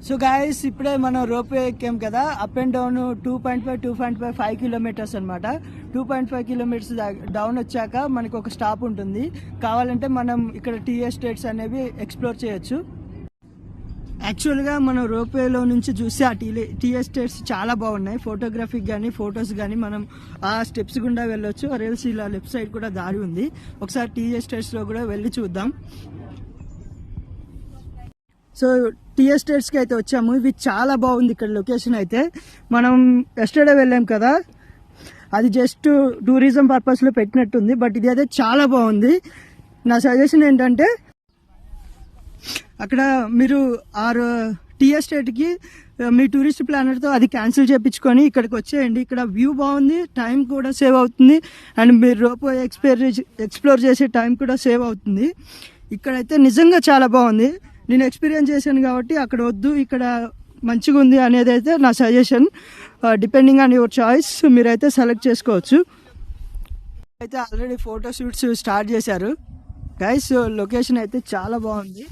So guys ఇప్పుడే మనం ropeway ఎక్కాం కదా. అప్ అండ్ డౌన్ 2.5 కిలోమీటర్స్ అనమాట. 2.5 కిలోమీటర్స్ డౌన్ వచ్చాక మనకు ఒక స్టాప్ ఉంటుంది. కావాలంటే మనం ఇక్కడ టీ ఎస్టేట్స్ అనేవి ఎక్స్ప్లోర్ చేయొచ్చు. యాక్చువల్గా మనం రోప్వేలో నుంచి చూస్తే ఆ టీ ఎస్టేట్స్ చాలా బాగున్నాయి. ఫోటోగ్రఫీకి కానీ ఫొటోస్ కానీ మనం ఆ స్టెప్స్ గుండా వెళ్ళొచ్చు. రేల్స్ ఇలా లెఫ్ట్ సైడ్ కూడా దారి ఉంది. ఒకసారి టీ ఎస్టేట్స్లో కూడా వెళ్ళి చూద్దాం. సో టీ ఎస్టేట్స్కి అయితే వచ్చాము. ఇవి చాలా బాగుంది ఇక్కడ లొకేషన్ అయితే. మనం ఎస్టర్డే వెళ్ళాం కదా, అది జస్ట్ టూరిజం పర్పస్లో పెట్టినట్టుంది. బట్ ఇది అయితే చాలా బాగుంది. నా సజెషన్ ఏంటంటే అక్కడ మీరు టీ ఎస్టేట్కి మీ టూరిస్ట్ ప్లానర్తో అది క్యాన్సిల్ చేయించుకొని ఇక్కడికి వచ్చేయండి. ఇక్కడ వ్యూ బాగుంది, టైం కూడా సేవ్ అవుతుంది, అండ్ మీరు రోప్వే ఎక్స్ప్లోర్ చేసే టైం కూడా సేవ్ అవుతుంది. ఇక్కడైతే నిజంగా చాలా బాగుంది. నేను ఎక్స్పీరియన్స్ చేశాను కాబట్టి అక్కడ వద్దు, ఇక్కడ మంచిగా ఉంది అనేది అయితే నా suggestion. Depending on your choice మీరైతే సెలెక్ట్ చేసుకోవచ్చు. అయితే ఆల్రెడీ ఫోటో షూట్స్ స్టార్ట్ చేశారు గైస్. లొకేషన్ అయితే చాలా బాగుంది.